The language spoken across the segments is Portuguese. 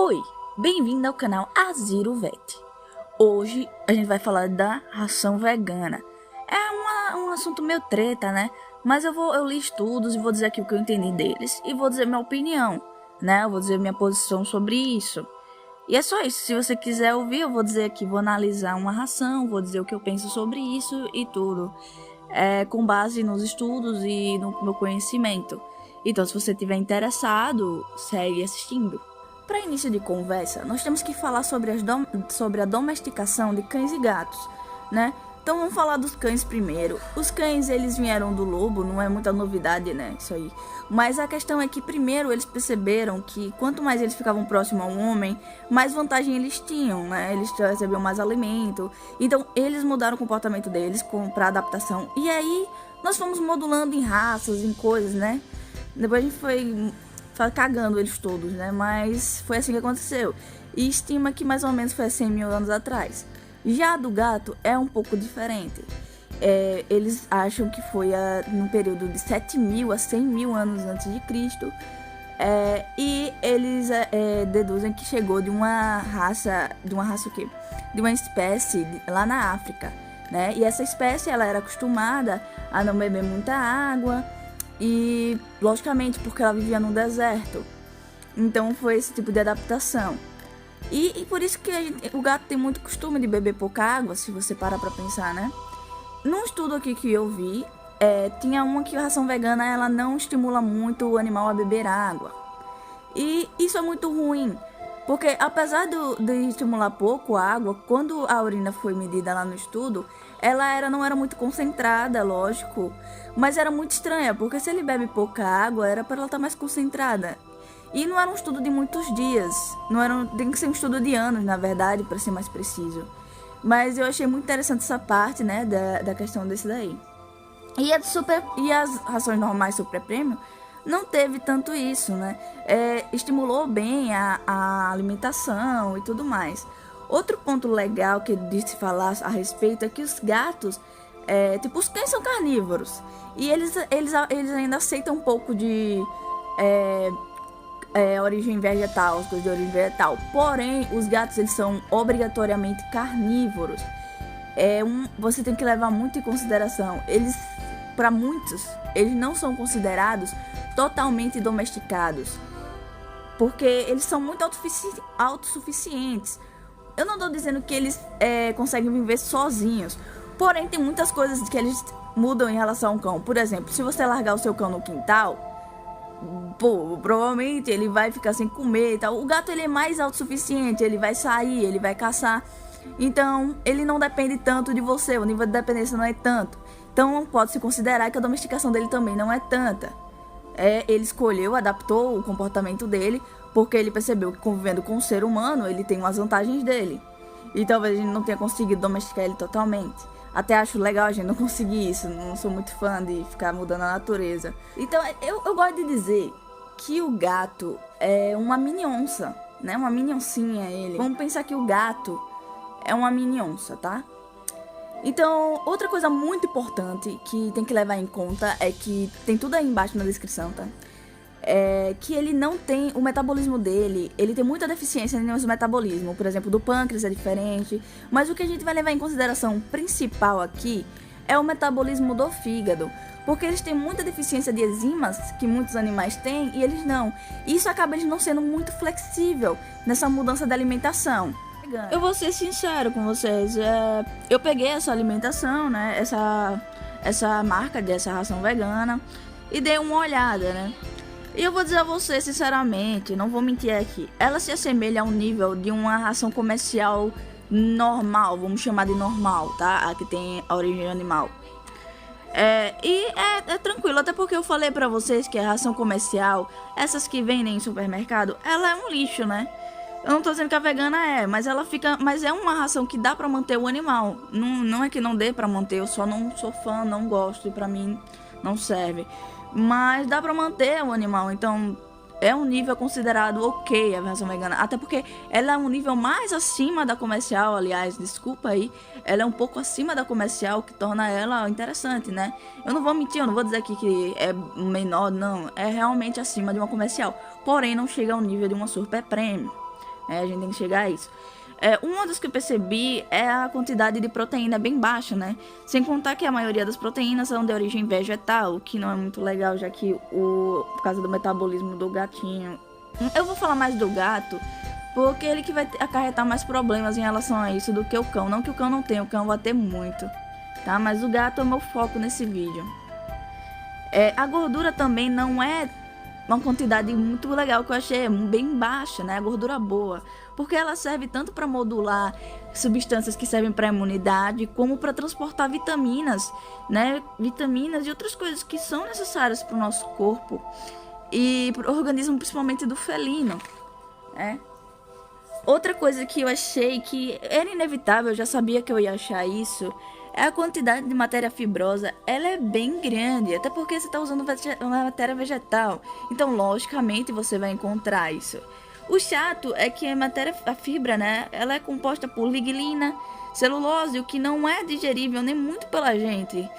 Oi, bem-vindo ao canal Aziro Vet. Hoje a gente vai falar da ração vegana. É um assunto meio treta, né? Mas eu li estudos e vou dizer aqui o que eu entendi deles e vou dizer minha opinião, né? Eu vou dizer minha posição sobre isso. E é só isso. Se você quiser ouvir, eu vou dizer aqui, vou analisar uma ração, vou dizer o que eu penso sobre isso e tudo. Com base nos estudos e no meu conhecimento. Então, se você estiver interessado, segue assistindo. Para início de conversa, nós temos que falar sobre a domesticação de cães e gatos, né? Então vamos falar dos cães primeiro. Os cães, eles vieram do lobo, não é muita novidade, né? Isso aí. Mas a questão é que primeiro eles perceberam que quanto mais eles ficavam próximos ao homem, mais vantagem eles tinham, né? Eles recebiam mais alimento. Então eles mudaram o comportamento deles para adaptação. E aí nós fomos modulando em raças, em coisas, né? Depois a gente foi cagando eles todos, né? Mas foi assim que aconteceu. E estima que mais ou menos foi há 100 mil anos atrás. Já a do gato é um pouco diferente. Eles acham que foi no período de 7 mil a 100 mil anos antes de Cristo. E eles deduzem que chegou de uma raça o quê? De uma espécie lá na África, né? E essa espécie, ela era acostumada a não beber muita água. E, logicamente, porque ela vivia no deserto. Então foi esse tipo de adaptação. E por isso que o gato tem muito costume de beber pouca água, se você parar pra pensar, né? Num estudo aqui que eu vi, tinha uma que a ração vegana, ela não estimula muito o animal a beber água. E isso é muito ruim, porque apesar de estimular pouco a água, quando a urina foi medida lá no estudo, ela não era muito concentrada, lógico, mas era muito estranha, porque se ele bebe pouca água, era para ela estar mais concentrada. E não era um estudo de muitos dias, tem que ser um estudo de anos, na verdade, para ser mais preciso. Mas eu achei muito interessante essa parte, né, da questão desse daí. E as rações normais super premium não teve tanto isso, né? Estimulou bem a alimentação e tudo mais. Outro ponto legal que disse falar a respeito é que os gatos, os cães são carnívoros. E eles ainda aceitam um pouco de origem vegetal, as coisas de origem vegetal. Porém, os gatos, eles são obrigatoriamente carnívoros. Você tem que levar muito em consideração. Para muitos, eles não são considerados totalmente domesticados, porque eles são muito autossuficientes. Eu não estou dizendo que eles conseguem viver sozinhos, porém tem muitas coisas que eles mudam em relação ao cão. Por exemplo, se você largar o seu cão no quintal, provavelmente ele vai ficar sem comer e tal. O gato, ele é mais autossuficiente, ele vai sair, ele vai caçar. Então ele não depende tanto de você, o nível de dependência não é tanto. Então pode-se considerar que a domesticação dele também não é tanta. Ele escolheu, adaptou o comportamento dele, porque ele percebeu que convivendo com o ser humano, ele tem umas vantagens dele. E talvez a gente não tenha conseguido domesticar ele totalmente. Até acho legal a gente não conseguir isso, não sou muito fã de ficar mudando a natureza. Então eu gosto de dizer que o gato é uma mini onça, né? Uma mini oncinha ele. Vamos pensar que o gato é uma mini onça, tá? Então, outra coisa muito importante que tem que levar em conta é que tem tudo aí embaixo na descrição, tá? Que ele não tem o metabolismo dele, ele tem muita deficiência no metabolismo, por exemplo, do pâncreas é diferente, mas o que a gente vai levar em consideração principal aqui é o metabolismo do fígado, porque eles têm muita deficiência de enzimas que muitos animais têm e eles não. Isso acaba eles não sendo muito flexível nessa mudança da alimentação. Eu vou ser sincero com vocês, eu peguei essa alimentação, né, essa marca dessa ração vegana e dei uma olhada, né. E eu vou dizer a você, sinceramente, não vou mentir aqui, ela se assemelha a um nível de uma ração comercial normal, vamos chamar de normal, tá? A que tem a origem animal. É tranquilo, até porque eu falei pra vocês que a ração comercial, essas que vendem em supermercado, ela é um lixo, né? Eu não tô dizendo que a vegana mas é uma ração que dá pra manter o animal. Não é que não dê pra manter, eu só não sou fã, não gosto e pra mim não serve. Mas dá pra manter o animal, então é um nível considerado ok a ração vegana. Até porque ela é um nível mais acima da comercial, aliás, desculpa aí. Ela é um pouco acima da comercial, que torna ela interessante, né? Eu não vou mentir, eu não vou dizer aqui que é menor, não. É realmente acima de uma comercial. Porém, não chega ao nível de uma super premium. A gente tem que chegar a isso. Uma das que eu percebi é a quantidade de proteína bem baixa, né? Sem contar que a maioria das proteínas são de origem vegetal, o que não é muito legal, já que por causa do metabolismo do gatinho. Eu vou falar mais do gato, porque ele que vai acarretar mais problemas em relação a isso do que o cão. Não que o cão não tenha, o cão vai ter muito, tá? Mas o gato é o meu foco nesse vídeo. A gordura também não é uma quantidade muito legal, que eu achei bem baixa, né? A gordura boa, porque ela serve tanto para modular substâncias que servem para imunidade, como para transportar vitaminas, né? Vitaminas e outras coisas que são necessárias para o nosso corpo e para o organismo, principalmente do felino, né? Outra coisa que eu achei que era inevitável, eu já sabia que eu ia achar isso, é a quantidade de matéria fibrosa. Ela é bem grande, até porque você está usando uma matéria vegetal. Então, logicamente, você vai encontrar isso. O chato é que a fibra, né, ela é composta por lignina, celulose, o que não é digerível nem muito pela gente.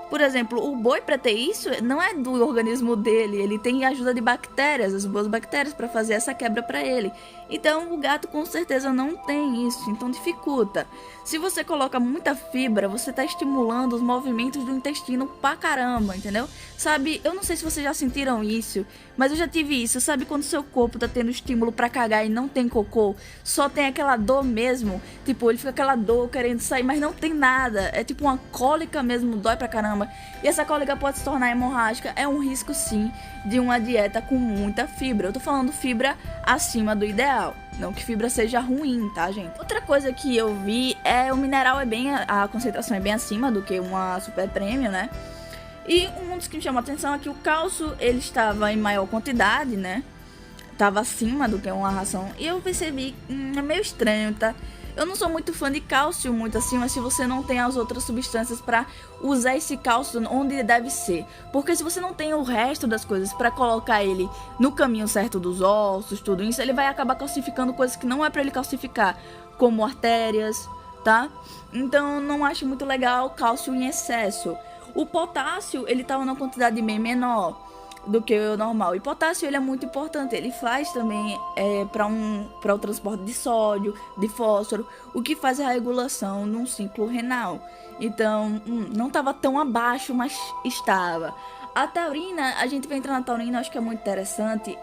Por exemplo, o boi, para ter isso, não é do organismo dele, ele tem ajuda de bactérias, as boas bactérias, para fazer essa quebra para ele. Então, o gato com certeza não tem isso, então dificulta. Se você coloca muita fibra, você está estimulando os movimentos do intestino pra caramba, entendeu? Sabe, eu não sei se vocês já sentiram isso, mas eu já tive isso. Sabe quando seu corpo tá tendo estímulo pra cagar e não tem cocô? Só tem aquela dor mesmo, tipo, ele fica aquela dor querendo sair, mas não tem nada. É tipo uma cólica mesmo, dói pra caramba. E essa cólica pode se tornar hemorrágica. É um risco sim de uma dieta com muita fibra. Eu tô falando fibra acima do ideal, não que fibra seja ruim, tá, gente? Outra coisa que eu vi o mineral a concentração é bem acima do que uma super premium, né? E um dos que me chamou a atenção é que o cálcio, ele estava em maior quantidade, né? Tava acima do que uma ração. E eu percebi, é meio estranho, tá? Eu não sou muito fã de cálcio muito assim, mas se você não tem as outras substâncias para usar esse cálcio onde deve ser. Porque se você não tem o resto das coisas para colocar ele no caminho certo dos ossos, tudo isso, ele vai acabar calcificando coisas que não é para ele calcificar, como artérias, tá? Então não acho muito legal cálcio em excesso. O potássio, ele tava numa quantidade bem menor do que o normal. E potássio, ele é muito importante. Ele faz também para o transporte de sódio, de fósforo, o que faz a regulação num ciclo renal. Então, não estava tão abaixo, mas estava. A taurina, a gente vai entrar na taurina, acho que é muito interessante.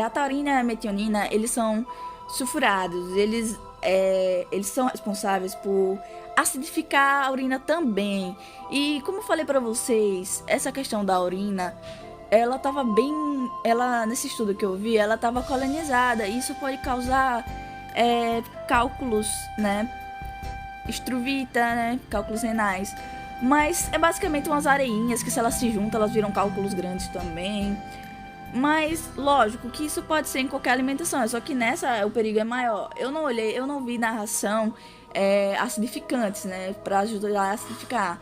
A taurina e a metionina, eles são sulfurados. Eles são responsáveis por acidificar a urina também. E como eu falei para vocês, essa questão da urina, nesse estudo que eu vi, ela estava colinizada, e isso pode causar cálculos, né, estruvita, né, cálculos renais, mas é basicamente umas areinhas que, se elas se juntam, elas viram cálculos grandes também. Mas lógico que isso pode ser em qualquer alimentação, só que nessa o perigo é maior. Eu não vi na ração acidificantes, né, para ajudar a acidificar.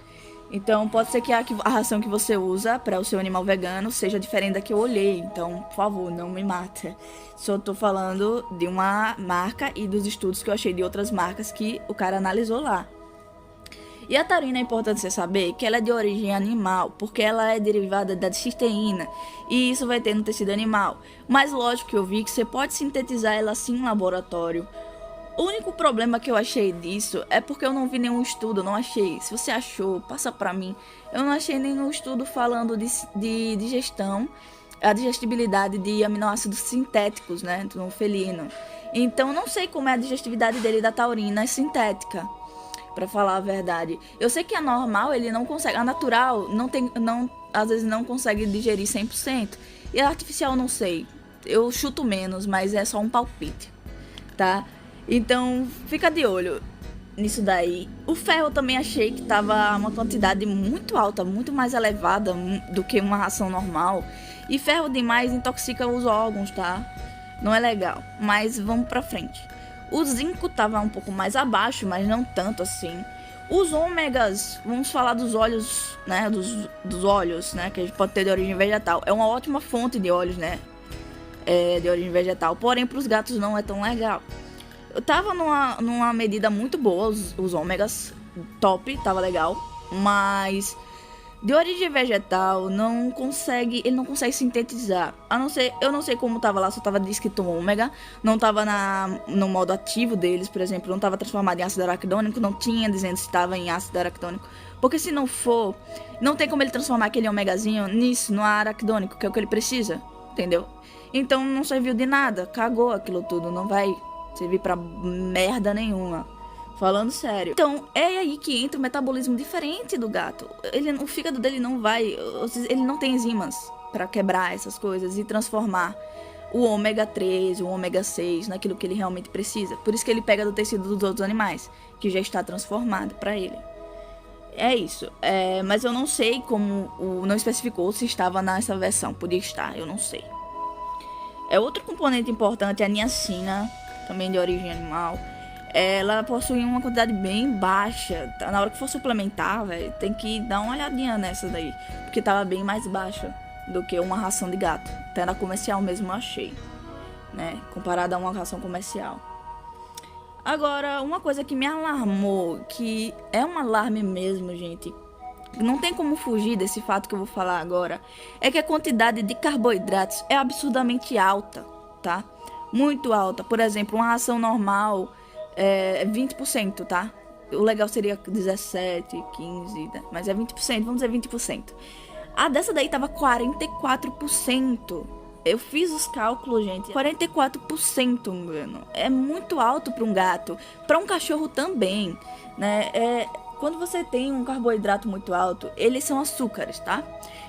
Então pode ser que a ração que você usa para o seu animal vegano seja diferente da que eu olhei. Então, por favor, não me mata. Só tô falando de uma marca e dos estudos que eu achei de outras marcas que o cara analisou lá. E a taurina é importante você saber que ela é de origem animal, porque ela é derivada da cisteína, e isso vai ter no tecido animal. Mas lógico que eu vi que você pode sintetizar ela assim em laboratório. O único problema que eu achei disso é porque eu não vi nenhum estudo, não achei. Se você achou, passa pra mim. Eu não achei nenhum estudo falando de digestão, a digestibilidade de aminoácidos sintéticos, né, no felino. Então, não sei como é a digestibilidade dele da taurina sintética, pra falar a verdade. Eu sei que a normal, ele não consegue, a natural, às vezes não consegue digerir 100%. E a artificial, não sei. Eu chuto menos, mas é só um palpite, tá? Então, fica de olho nisso daí. O ferro eu também achei que tava uma quantidade muito alta, muito mais elevada do que uma ração normal. E ferro demais intoxica os órgãos, tá? Não é legal, mas vamos pra frente. O zinco tava um pouco mais abaixo, mas não tanto assim. Os ômegas, vamos falar dos óleos, né? Dos óleos, né? Que a gente pode ter de origem vegetal. É uma ótima fonte de óleos, né? De origem vegetal. Porém, para os gatos não é tão legal. Eu tava numa medida muito boa, os ômegas, top, tava legal, mas de origem vegetal ele não consegue sintetizar. Eu não sei como tava lá, só tava escrito ômega, não tava no modo ativo deles, por exemplo, não tava transformado em ácido araquidônico, não tinha dizendo se estava em ácido araquidônico. Porque se não for, não tem como ele transformar aquele ômegazinho nisso, no araquidônico, que é o que ele precisa, entendeu? Então não serviu de nada, cagou aquilo tudo, não vai servir pra merda nenhuma. Falando sério. Então, é aí que entra o metabolismo diferente do gato. O fígado dele não vai... Ele não tem enzimas pra quebrar essas coisas e transformar o ômega 3, o ômega 6 naquilo que ele realmente precisa. Por isso que ele pega do tecido dos outros animais, que já está transformado pra ele. É isso. Mas eu não sei como... Não especificou se estava nessa versão. Podia estar, eu não sei. Outro componente importante é a niacina, também de origem animal. Ela possui uma quantidade bem baixa. Na hora que for suplementar, velho, tem que dar uma olhadinha nessa daí, porque tava bem mais baixa do que uma ração de gato. Até na comercial mesmo eu achei, né? Comparada a uma ração comercial. Agora, uma coisa que me alarmou, que é um alarme mesmo, gente, não tem como fugir desse fato que eu vou falar agora, é que a quantidade de carboidratos é absurdamente alta, tá? Muito alta. Por exemplo, uma ração normal é 20%, tá? O legal seria 17, 15, né? Mas é 20%, vamos dizer 20%. A dessa daí tava 44%. Eu fiz os cálculos, gente. 44%, mano. É muito alto para um gato. Para um cachorro também, né? Quando você tem um carboidrato muito alto, eles são açúcares, tá?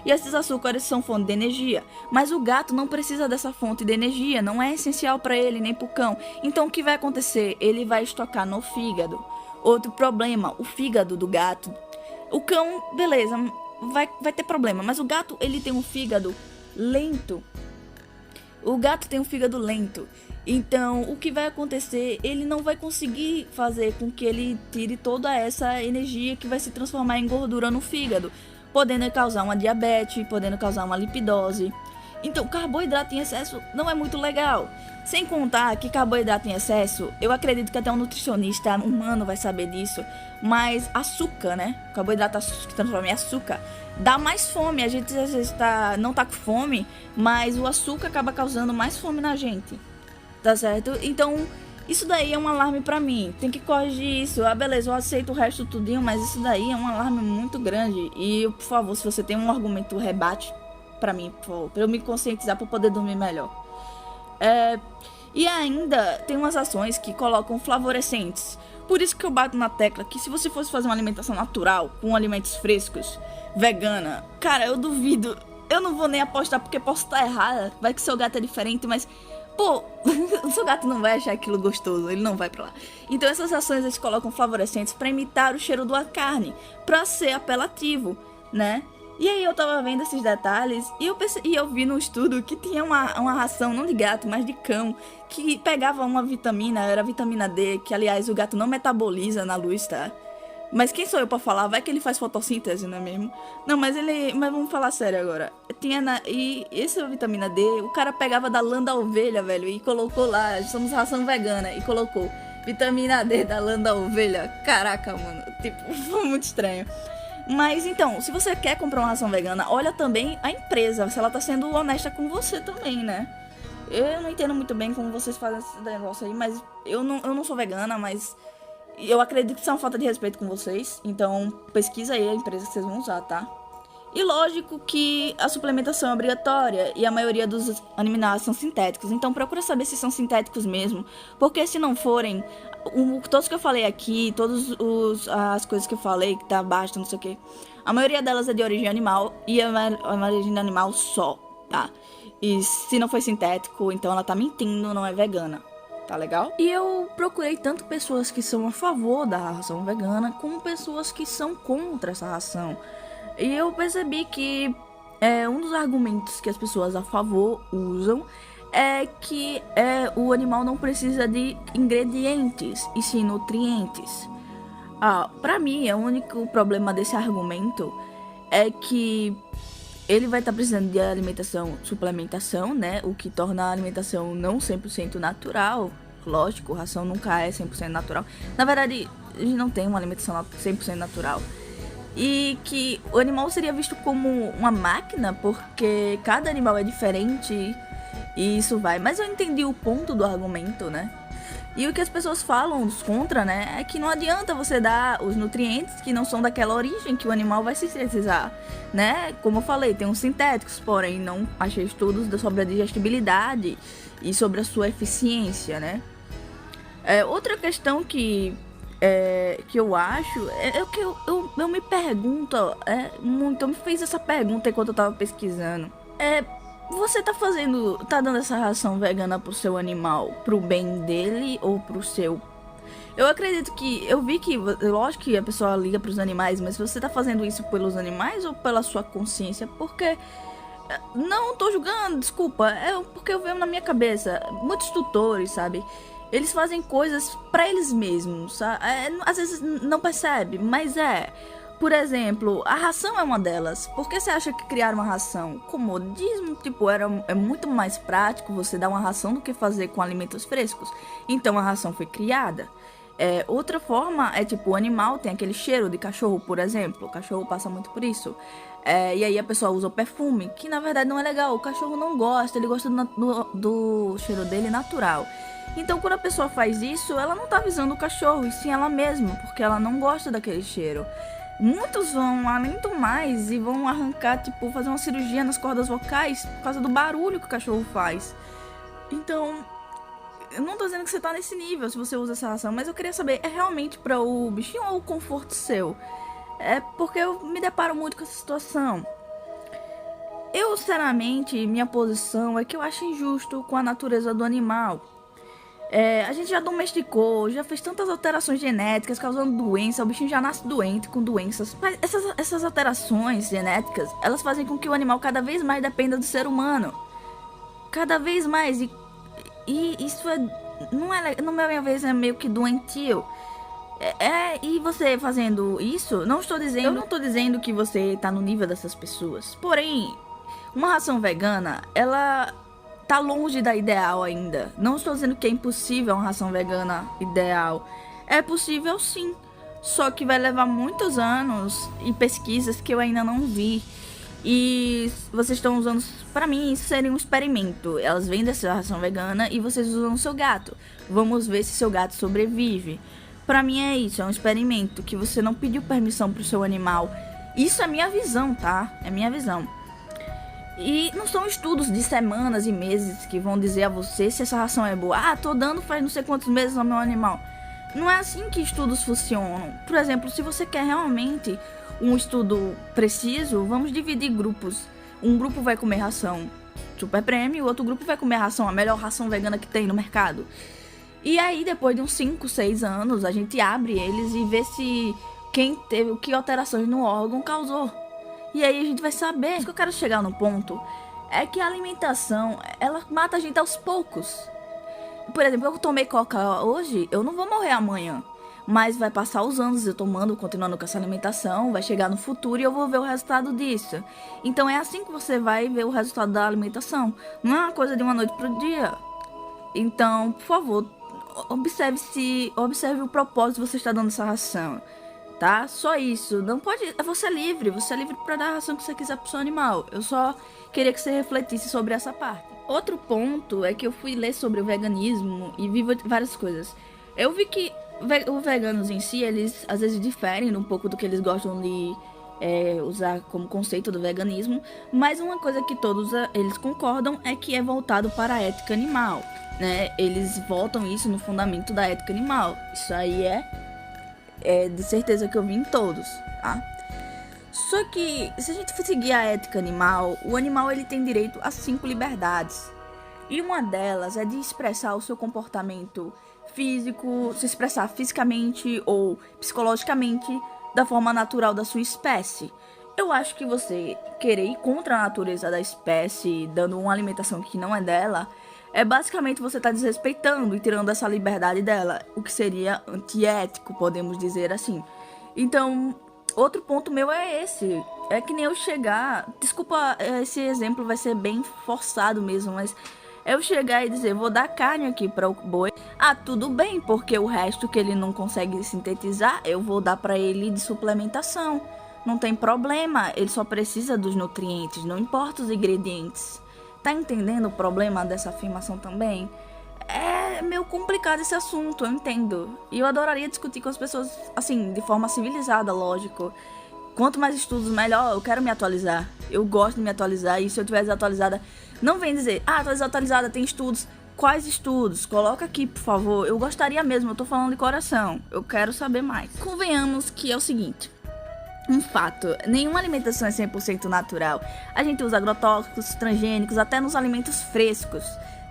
E esses açúcares são fonte de energia. Mas o gato não precisa dessa fonte de energia. Não é essencial para ele, nem pro cão. Então o que vai acontecer? Ele vai estocar no fígado. Outro problema, o fígado do gato. O cão, beleza, vai ter problema. Mas o gato, ele tem um fígado lento. O gato tem um fígado lento. Então, o que vai acontecer? Ele não vai conseguir fazer com que ele tire toda essa energia que vai se transformar em gordura no fígado, podendo causar uma diabetes, podendo causar uma lipidose. Então, carboidrato em excesso não é muito legal. Sem contar que carboidrato em excesso, eu acredito que até um nutricionista humano vai saber disso, mas açúcar, né? Carboidrato que transforma em açúcar, dá mais fome. A gente às vezes não tá com fome, mas o açúcar acaba causando mais fome na gente, tá certo? Então, isso daí é um alarme pra mim. Tem que corrigir isso. Beleza, eu aceito o resto tudinho, mas isso daí é um alarme muito grande. E, por favor, se você tem um argumento, rebate pra mim, por favor, pra eu me conscientizar pra poder dormir melhor. E ainda tem umas ações que colocam flavorescentes. Por isso que eu bato na tecla que se você fosse fazer uma alimentação natural, com alimentos frescos, vegana, cara, eu duvido. Eu não vou nem apostar porque posso estar errada. Vai que seu gato é diferente, mas... Pô, o seu gato não vai achar aquilo gostoso, ele não vai pra lá. Então essas ações eles colocam flavorescentes pra imitar o cheiro da carne, pra ser apelativo, né? E aí eu tava vendo esses detalhes e eu vi no estudo que tinha uma ração, não de gato, mas de cão, que pegava uma vitamina, era a vitamina D, que aliás o gato não metaboliza na luz, tá? Mas quem sou eu pra falar? Vai que ele faz fotossíntese, não é mesmo? Não, mas vamos falar sério agora. E essa vitamina D, o cara pegava da lã da ovelha, velho, e colocou lá, somos ração vegana, e colocou vitamina D da lã da ovelha. Caraca, mano, tipo, foi muito estranho. Mas então, se você quer comprar uma ração vegana, olha também a empresa, se ela tá sendo honesta com você também, né? Eu não entendo muito bem como vocês fazem esse negócio aí, mas eu não sou vegana, mas eu acredito que isso é uma falta de respeito com vocês. Então, pesquisa aí a empresa que vocês vão usar, tá? E lógico que a suplementação é obrigatória e a maioria dos aminoácidos são sintéticos. Então procura saber se são sintéticos mesmo, porque se não forem, todos que eu falei aqui, todas as coisas que eu falei, que tá abaixo, não sei o que, a maioria delas é de origem animal e é uma origem animal só, tá? E se não foi sintético, então ela tá mentindo, não é vegana. Tá legal? E eu procurei tanto pessoas que são a favor da ração vegana, como pessoas que são contra essa ração. E eu percebi que um dos argumentos que as pessoas a favor usam é que o animal não precisa de ingredientes, e sim nutrientes. Pra mim, o único problema desse argumento é que ele vai estar precisando de alimentação, suplementação, né? O que torna a alimentação não 100% natural. Lógico, ração nunca é 100% natural. Na verdade, a gente não tem uma alimentação 100% natural. e que o animal seria visto como uma máquina, porque cada animal é diferente e isso vai. Mas eu entendi o ponto do argumento, né? E o que as pessoas falam dos contra, né, é que não adianta você dar os nutrientes que não são daquela origem que o animal vai sintetizar, né? Como eu falei, tem os sintéticos, porém não achei estudos sobre a digestibilidade e sobre a sua eficiência, né? Outra questão que eu acho é o que eu me pergunto, muito, eu me fiz essa pergunta enquanto eu tava pesquisando. Você tá dando essa ração vegana pro seu animal, pro bem dele ou pro seu? Eu acredito que, eu vi que, lógico que a pessoa liga pros animais, mas você tá fazendo isso pelos animais ou pela sua consciência? Porque, não tô julgando, desculpa, porque eu vejo na minha cabeça, muitos tutores, sabe? Eles fazem coisas pra eles mesmos, sabe? Às vezes não percebe, mas Por exemplo, a ração é uma delas. Por que você acha que criaram uma ração? Comodismo, tipo, é muito mais prático você dar uma ração do que fazer com alimentos frescos. Então a ração foi criada. Outra forma é tipo, o animal tem aquele cheiro de cachorro, por exemplo. O cachorro passa muito por isso. E aí a pessoa usa o perfume, que na verdade não é legal. O cachorro não gosta, ele gosta do cheiro dele natural. Então quando a pessoa faz isso, ela não tá avisando o cachorro, e sim ela mesma, porque ela não gosta daquele cheiro. Muitos vão além do mais e vão arrancar, tipo, fazer uma cirurgia nas cordas vocais por causa do barulho que o cachorro faz. Então, eu não tô dizendo que você tá nesse nível se você usa essa ração, mas eu queria saber, é realmente pra o bichinho ou o conforto seu? Porque eu me deparo muito com essa situação. Eu, sinceramente, minha posição é que eu acho injusto com a natureza do animal. A gente já domesticou, já fez tantas alterações genéticas causando doença, o bichinho já nasce doente com doenças. Mas essas alterações genéticas, elas fazem com que o animal cada vez mais dependa do ser humano. Cada vez mais. E isso não é, na minha vez, é meio que doentio. E você fazendo isso, eu não tô dizendo que você tá no nível dessas pessoas. Porém, uma ração vegana, ela tá longe da ideal ainda. Não estou dizendo que é impossível uma ração vegana ideal. É possível sim. Só que vai levar muitos anos e pesquisas que eu ainda não vi. E vocês estão usando, pra mim, isso seria um experimento. Elas vendem essa ração vegana e vocês usam o seu gato. Vamos ver se seu gato sobrevive. Pra mim é isso, é um experimento que você não pediu permissão pro seu animal. Isso é minha visão, tá? É minha visão. E não são estudos de semanas e meses que vão dizer a você se essa ração é boa. Tô dando faz não sei quantos meses ao meu animal. Não é assim que estudos funcionam. Por exemplo, se você quer realmente um estudo preciso, vamos dividir grupos. Um grupo vai comer ração super premium, o outro grupo vai comer a melhor ração vegana que tem no mercado. E aí, depois de uns 5, 6 anos, a gente abre eles e vê se que alterações no órgão causou. E aí a gente vai saber. O que eu quero chegar no ponto é que a alimentação, ela mata a gente aos poucos. Por exemplo, eu tomei coca hoje, eu não vou morrer amanhã. Mas vai passar os anos eu continuando com essa alimentação, vai chegar no futuro e eu vou ver o resultado disso. Então é assim que você vai ver o resultado da alimentação. Não é uma coisa de uma noite pro dia. Então, por favor, observe o propósito que você está dando essa ração. Tá? Só isso. Não pode. Você é livre para dar a ração que você quiser pro seu animal. Eu só queria que você refletisse sobre essa parte. Outro ponto é que eu fui ler sobre o veganismo e vi várias coisas. Eu vi que os veganos em si, eles às vezes diferem um pouco do que eles gostam de usar como conceito do veganismo, mas uma coisa que todos eles concordam é que é voltado para a ética animal, né? Eles voltam isso no fundamento da ética animal. Isso aí é de certeza que eu vi em todos, tá? Só que, se a gente for seguir a ética animal, o animal ele tem direito a 5 liberdades. E uma delas é de expressar o seu comportamento físico, se expressar fisicamente ou psicologicamente da forma natural da sua espécie. Eu acho que você querer ir contra a natureza da espécie, dando uma alimentação que não é dela, basicamente você tá desrespeitando e tirando essa liberdade dela, o que seria antiético, podemos dizer assim. Então, outro ponto meu é esse. É que nem eu chegar... Desculpa, esse exemplo vai ser bem forçado mesmo, mas... Eu chegar e dizer, vou dar carne aqui para o boi. Tudo bem, porque o resto que ele não consegue sintetizar, eu vou dar para ele de suplementação. não tem problema, ele só precisa dos nutrientes, não importa os ingredientes. Tá entendendo o problema dessa afirmação também? É meio complicado esse assunto, eu entendo. E eu adoraria discutir com as pessoas, assim, de forma civilizada, lógico. Quanto mais estudos, melhor. Eu quero me atualizar. Eu gosto de me atualizar. E se eu estiver desatualizada, não vem dizer, tô desatualizada, tem estudos. Quais estudos? Coloca aqui, por favor. Eu gostaria mesmo, eu tô falando de coração. Eu quero saber mais. Convenhamos que é o seguinte. Um fato, nenhuma alimentação é 100% natural. A gente usa agrotóxicos, transgênicos, até nos alimentos frescos,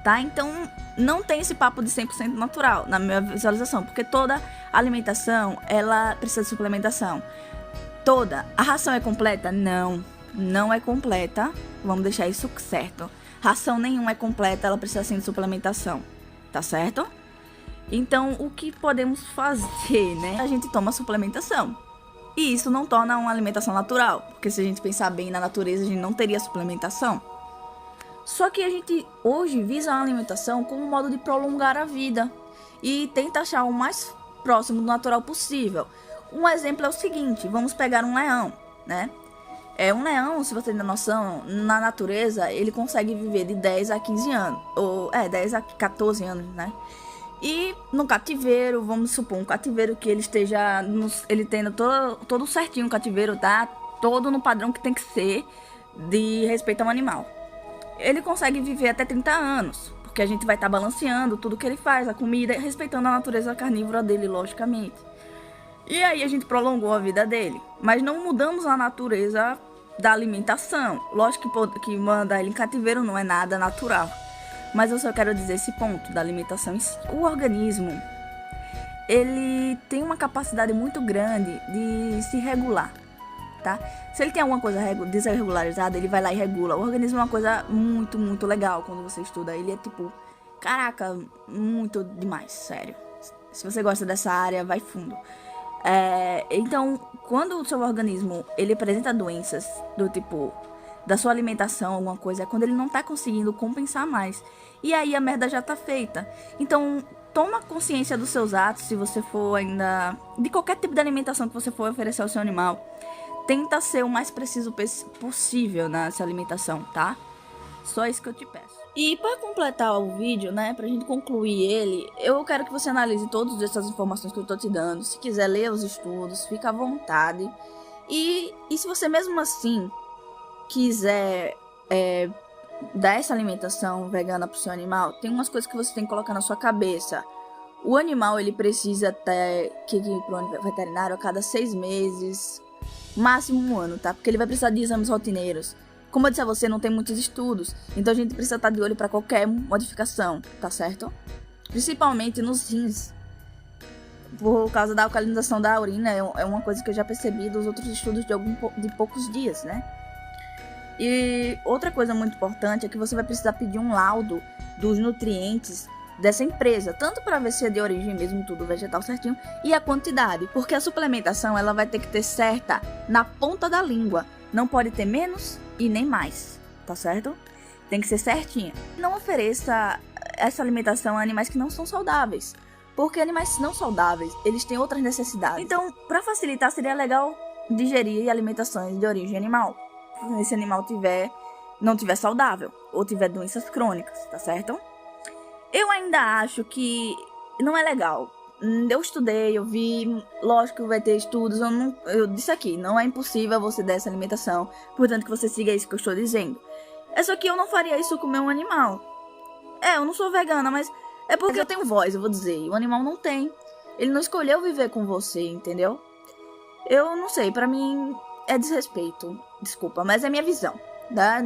tá? Então, não tem esse papo de 100% natural, na minha visualização. Porque toda alimentação, ela precisa de suplementação. Toda. A ração é completa? Não, não é completa. Vamos deixar isso certo. Ração nenhuma é completa, ela precisa sim de suplementação, tá certo? Então, o que podemos fazer, né? A gente toma suplementação. E isso não torna uma alimentação natural, porque se a gente pensar bem na natureza, a gente não teria suplementação. Só que a gente hoje visa a alimentação como um modo de prolongar a vida e tenta achar o mais próximo do natural possível. Um exemplo é o seguinte, vamos pegar um leão, né? Um leão, se você tem noção, na natureza, ele consegue viver de 10 a 15 anos, ou 10 a 14 anos, né? E no cativeiro, vamos supor, um cativeiro que ele esteja, ele tendo todo certinho o cativeiro, tá? Todo no padrão que tem que ser de respeito ao animal. Ele consegue viver até 30 anos, porque a gente vai estar balanceando tudo que ele faz, a comida, respeitando a natureza carnívora dele, logicamente. E aí a gente prolongou a vida dele, mas não mudamos a natureza da alimentação. Lógico que mandar ele em cativeiro não é nada natural. Mas eu só quero dizer esse ponto da alimentação em si. O organismo, ele tem uma capacidade muito grande de se regular, tá? Se ele tem alguma coisa desregularizada, ele vai lá e regula. O organismo é uma coisa muito, muito legal quando você estuda. Ele é tipo, caraca, muito demais, sério. Se você gosta dessa área, vai fundo. Então, quando o seu organismo, ele apresenta doenças do tipo da sua alimentação, alguma coisa, é quando ele não tá conseguindo compensar mais. E aí a merda já tá feita. Então, toma consciência dos seus atos, se você for ainda... de qualquer tipo de alimentação que você for oferecer ao seu animal. Tenta ser o mais preciso possível nessa alimentação, tá? Só isso que eu te peço. E para completar o vídeo, né, pra gente concluir ele, eu quero que você analise todas essas informações que eu tô te dando. Se quiser ler os estudos, fica à vontade. E se você mesmo assim quiser dar essa alimentação vegana pro seu animal, tem umas coisas que você tem que colocar na sua cabeça. O animal, ele precisa que ir pro veterinário a cada 6 meses, máximo 1 ano, tá? Porque ele vai precisar de exames rotineiros. Como eu disse a você, não tem muitos estudos, então a gente precisa estar de olho para qualquer modificação, tá certo? Principalmente nos rins, por causa da alcalinização da urina, é uma coisa que eu já percebi dos outros estudos de poucos dias, né? E outra coisa muito importante é que você vai precisar pedir um laudo dos nutrientes dessa empresa, tanto para ver se é de origem mesmo, tudo vegetal certinho, e a quantidade, porque a suplementação ela vai ter que ter certa na ponta da língua, não pode ter menos e nem mais, tá certo? Tem que ser certinha. Não ofereça essa alimentação a animais que não são saudáveis, porque animais não saudáveis, eles têm outras necessidades. Então, para facilitar, seria legal digerir alimentações de origem animal, se esse animal não tiver saudável ou tiver doenças crônicas, tá certo? Eu ainda acho que não é legal. Eu estudei, eu vi, lógico que vai ter estudos, eu disse aqui, não é impossível você dar essa alimentação, portanto que você siga isso que eu estou dizendo. É só que eu não faria isso com o meu animal. Eu não sou vegana, mas é porque eu tenho voz, eu vou dizer, e o animal não tem. Ele não escolheu viver com você, entendeu? Eu não sei, pra mim é desrespeito, desculpa, mas é minha visão, tá?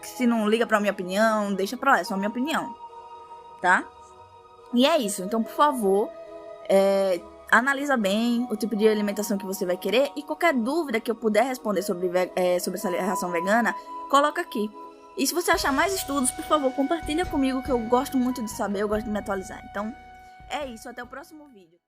Se não liga pra minha opinião, deixa pra lá, é só minha opinião, tá? E é isso, então por favor, analisa bem o tipo de alimentação que você vai querer e qualquer dúvida que eu puder responder sobre essa ração vegana, coloca aqui. E se você achar mais estudos, por favor, compartilha comigo, que eu gosto muito de saber, eu gosto de me atualizar. Então, é isso, até o próximo vídeo.